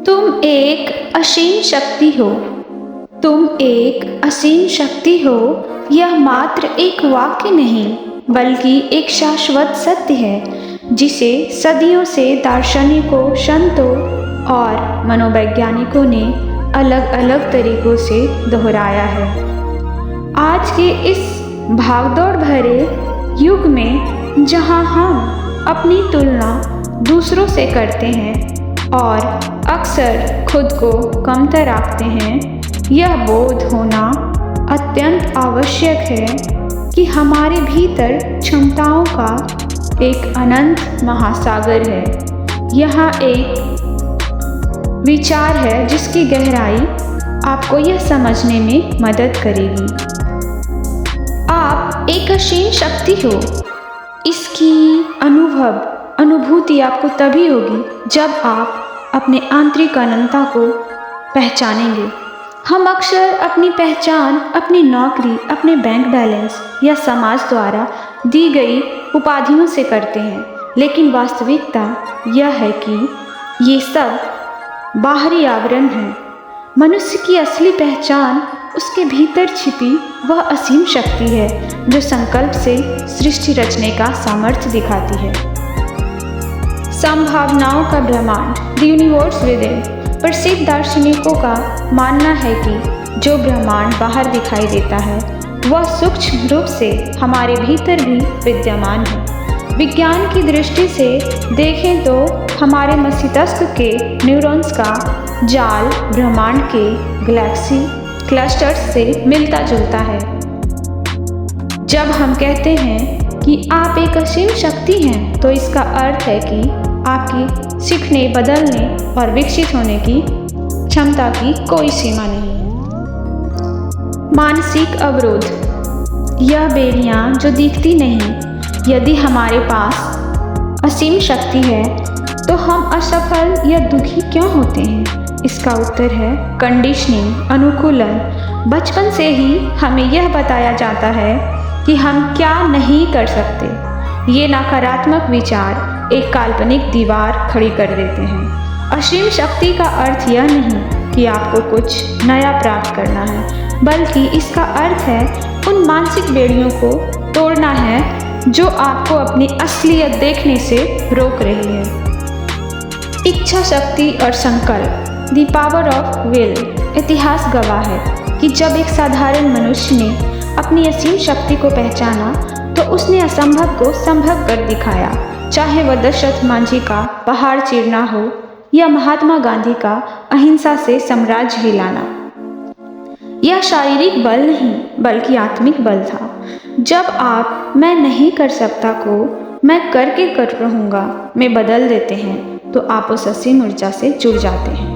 तुम एक असीम शक्ति हो। तुम एक असीम शक्ति हो। यह मात्र एक वाक्य नहीं बल्कि एक शाश्वत सत्य है जिसे सदियों से दार्शनिकों, संतों और मनोवैज्ञानिकों ने अलग अलग तरीकों से दोहराया है। आज के इस भागदौड़ भरे युग में जहां हम अपनी तुलना दूसरों से करते हैं और अक्सर खुद को कमतर आंकते हैं, यह बोध होना अत्यंत आवश्यक है कि हमारे भीतर क्षमताओं का एक अनंत महासागर है। यहाँ एक विचार है जिसकी गहराई आपको यह समझने में मदद करेगी। आप एक असीम शक्ति हो। इसकी अनुभूति आपको तभी होगी जब आप अपने आंतरिक अनंतता को पहचानेंगे। हम अक्सर अपनी पहचान अपनी नौकरी, अपने बैंक बैलेंस या समाज द्वारा दी गई उपाधियों से करते हैं, लेकिन वास्तविकता यह है कि ये सब बाहरी आवरण है। मनुष्य की असली पहचान उसके भीतर छिपी वह असीम शक्ति है जो संकल्प से सृष्टि रचने का सामर्थ्य दिखाती है। संभावनाओं का ब्रह्मांड, द यूनिवर्स विद इन। प्रसिद्ध दार्शनिकों का मानना है कि जो ब्रह्मांड बाहर दिखाई देता है वह सूक्ष्म रूप से हमारे भीतर भी विद्यमान है। विज्ञान की दृष्टि से देखें तो हमारे मस्तिष्क के न्यूरॉन्स का जाल ब्रह्मांड के गैलेक्सी क्लस्टर्स से मिलता जुलता है। जब हम कहते हैं कि आप एक असीम शक्ति हैं, तो इसका अर्थ है कि आपकी सीखने, बदलने और विकसित होने की क्षमता की कोई सीमा नहीं है। मानसिक अवरोध, यह बेड़ियां जो दिखती नहीं। यदि हमारे पास असीम शक्ति है तो हम असफल या दुखी क्यों होते हैं? इसका उत्तर है कंडीशनिंग, अनुकूलन। बचपन से ही हमें यह बताया जाता है कि हम क्या नहीं कर सकते। ये नकारात्मक विचार एक काल्पनिक दीवार खड़ी कर देते हैं। असीम शक्ति का अर्थ यह नहीं कि आपको कुछ नया प्राप्त करना है, बल्कि इसका अर्थ है उन मानसिक बेड़ियों को तोड़ना है जो आपको अपनी असलियत देखने से रोक रही है। इच्छा शक्ति और संकल्प, द पावर ऑफ विल। इतिहास गवाह है कि जब एक साधारण मनुष्य ने अपनी असीम शक्ति को पहचाना तो उसने असंभव को संभव कर दिखाया। चाहे वह दशरथ मांझी का पहाड़ चीरना हो या महात्मा गांधी का अहिंसा से साम्राज्य हिलाना। यह शारीरिक बल नहीं बल्कि आत्मिक बल था। जब आप मैं नहीं कर सकता को मैं करके कर रहूँगा में बदल देते हैं तो आप उस असीम ऊर्जा से जुड़ जाते हैं।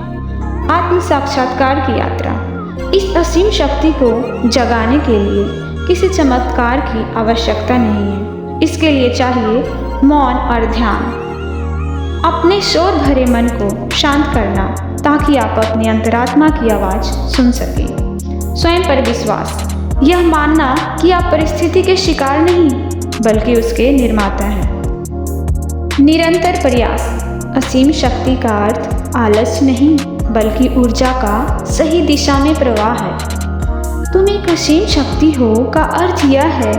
आत्म साक्षात्कार की यात्रा। इस असीम शक्ति को जगाने के लिए किसी चमत्कार की आवश्यकता नहीं है। इसके लिए चाहिए मौन और ध्यान, अपने शोर भरे मन को शांत करना ताकि आप अपनी अंतरात्मा की आवाज़ सुन सकें। स्वयं पर विश्वास, यह मानना कि आप परिस्थिति के शिकार नहीं बल्कि उसके निर्माता हैं। निरंतर प्रयास, असीम शक्ति का अर्थ आलस्य नहीं बल्कि ऊर्जा का सही दिशा में प्रवाह है। तुम एक असीम शक्ति हो का अर्थ यह है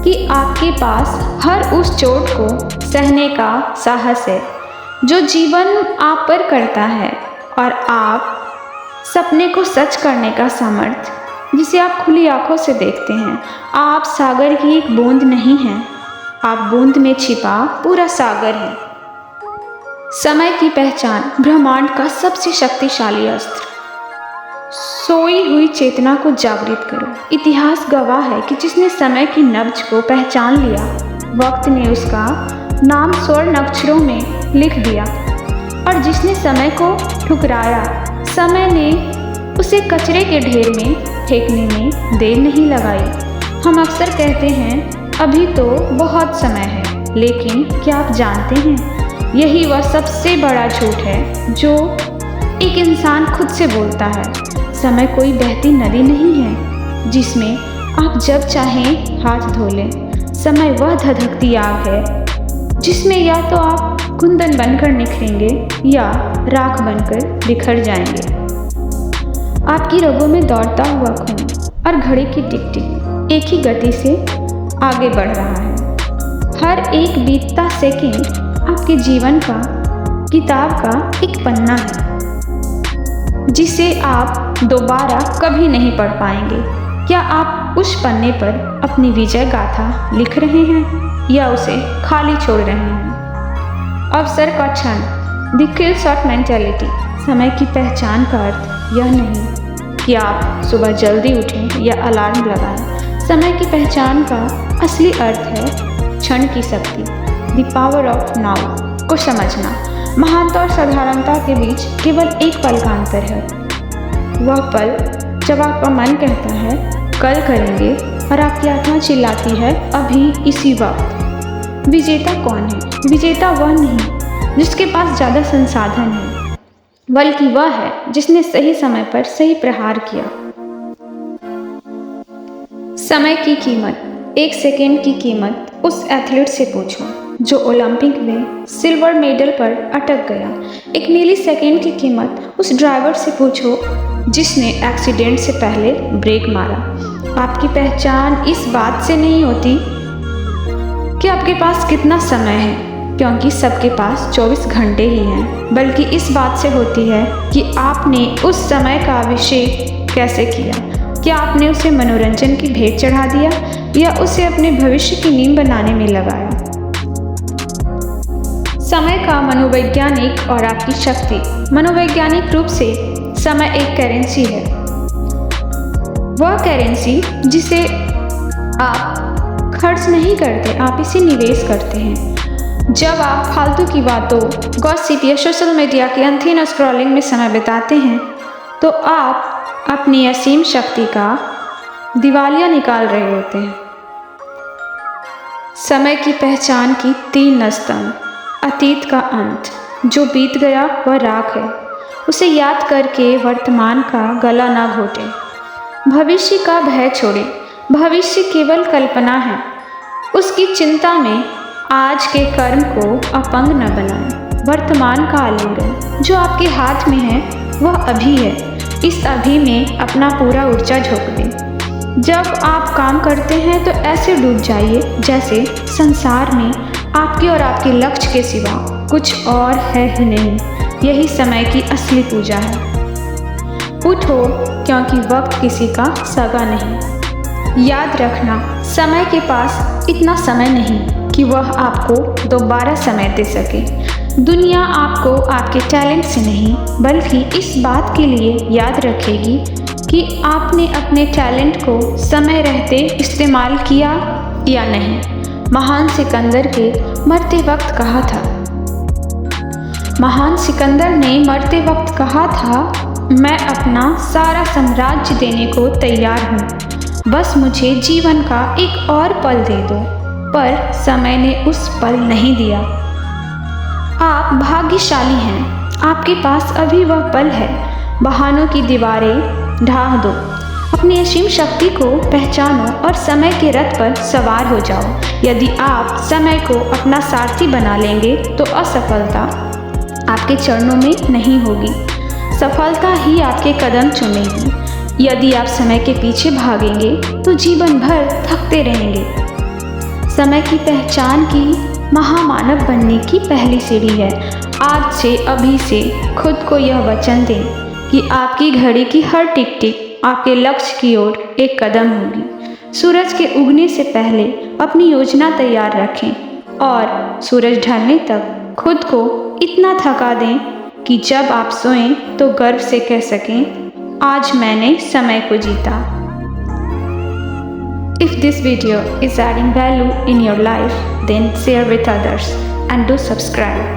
कि आपके पास हर उस चोट को सहने का साहस है जो जीवन आप पर करता है, और आप सपने को सच करने का सामर्थ्य जिसे आप खुली आंखों से देखते हैं। आप सागर की एक बूंद नहीं हैं, आप बूंद में छिपा पूरा सागर हैं। समय की पहचान, ब्रह्मांड का सबसे शक्तिशाली अस्त्र। सोई हुई चेतना को जागृत करो। इतिहास गवाह है कि जिसने समय की नब्ज को पहचान लिया, वक्त ने उसका नाम स्वर्ण अक्षरों में लिख दिया, और जिसने समय को ठुकराया, समय ने उसे कचरे के ढेर में फेंकने में देर नहीं लगाई। हम अक्सर कहते हैं अभी तो बहुत समय है, लेकिन क्या आप जानते हैं यही वह सबसे बड़ा झूठ है जो एक इंसान खुद से बोलता है। समय कोई बहती नदी नहीं है जिसमें आप जब चाहें हाथ धो लें। समय वह धधकती आग है जिसमें या तो आप कुंदन बनकर निखरेंगे या राख बनकर बिखर जाएंगे। आपकी रगों में दौड़ता हुआ खून और घड़ी की टिक टिक एक ही गति से आगे बढ़ रहा है। हर एक बीतता सेकंड आपके जीवन का किताब का एक पन्ना है जिसे आप दोबारा कभी नहीं पढ़ पाएंगे। क्या आप उस पन्ने पर अपनी विजय गाथा लिख रहे हैं या उसे खाली छोड़ रहे हैं? अवसर का क्षण, द किल शॉट मेंटालिटी। समय की पहचान का अर्थ यह नहीं कि आप सुबह जल्दी उठें या अलार्म लगाएं। समय की पहचान का असली अर्थ है क्षण की शक्ति, द पावर ऑफ नाउ को समझना। महानता और साधारणता के बीच केवल एक पल का अंतर है। वह पल जब आपका मन कहता है कल करेंगे और आपकी आत्मा चिल्लाती है अभी इसी वक्त। विजेता कौन है? विजेता वह नहीं जिसके पास ज़्यादा संसाधन है, बल्कि वह है जिसने सही समय पर सही प्रहार किया। समय की कीमत, एक सेकेंड की कीमत उस एथलीट से पूछो जो ओलंपिक में सिल्वर मेडल पर अटक गया। एक मिली सेकेंड की कीमत उस ड्राइवर से पूछो जिसने एक्सीडेंट से पहले ब्रेक मारा। आपकी पहचान इस बात से नहीं होती कि आपके पास कितना समय है, क्योंकि सबके पास 24 घंटे ही हैं, बल्कि इस बात से होती है कि आपने उस समय का अभिषेक कैसे किया। क्या आपने उसे मनोरंजन की भेंट चढ़ा दिया या उसे अपने भविष्य की नींव बनाने में लगाया? समय का मनोवैज्ञानिक और आपकी शक्ति। मनोवैज्ञानिक रूप से समय एक करेंसी है, वह करेंसी जिसे आप खर्च नहीं करते, आप इसे निवेश करते हैं। जब आप फालतू की बातों, गॉसिप या सोशल मीडिया की अनथीन स्क्रॉलिंग में समय बिताते हैं तो आप अपनी असीम शक्ति का दिवालिया निकाल रहे होते हैं। समय की पहचान की 3 स्तंभ। अतीत का अंत, जो बीत गया वह राख है, उसे याद करके वर्तमान का गला ना घोटें। भविष्य का भय छोड़ें, भविष्य केवल कल्पना है, उसकी चिंता में आज के कर्म को अपंग न बनाएं। वर्तमान का आलिंगन, जो आपके हाथ में है वह अभी है, इस अभी में अपना पूरा ऊर्जा झोंक दें। जब आप काम करते हैं तो ऐसे डूब जाइए जैसे संसार में आपके और आपके लक्ष्य के सिवा कुछ और है ही नहीं। यही समय की असली पूजा है। उठो, क्योंकि वक्त किसी का सगा नहीं। याद रखना, समय के पास इतना समय नहीं कि वह आपको दोबारा समय दे सके। दुनिया आपको आपके टैलेंट से नहीं, बल्कि इस बात के लिए याद रखेगी कि आपने अपने टैलेंट को समय रहते इस्तेमाल किया या नहीं। महान सिकंदर के मरते वक्त कहा था, महान सिकंदर ने मरते वक्त कहा था, मैं अपना सारा साम्राज्य देने को तैयार हूँ, बस मुझे जीवन का एक और पल दे दो। पर समय ने उस पल नहीं दिया। आप भाग्यशाली हैं, आपके पास अभी वह पल है। बहानों की दीवारें ढाह दो, अपनी असीम शक्ति को पहचानो और समय के रथ पर सवार हो जाओ। यदि आप समय को अपना सारथी बना लेंगे तो असफलता आपके चरणों में नहीं होगी, सफलता ही आपके कदम चूमेगी। यदि आप समय के पीछे भागेंगे तो जीवन भर थकते रहेंगे। समय की पहचान की महामानव बनने की पहली सीढ़ी है। आज से, अभी से खुद को यह वचन दें कि आपकी घड़ी की हर टिक टिक आपके लक्ष्य की ओर एक कदम होगी। सूरज के उगने से पहले अपनी योजना तैयार रखें और सूरज ढलने तक खुद को इतना थका दें कि जब आप सोएं तो गर्व से कह सकें, आज मैंने समय को जीता। If this video is adding value in your life, then share with others and do subscribe.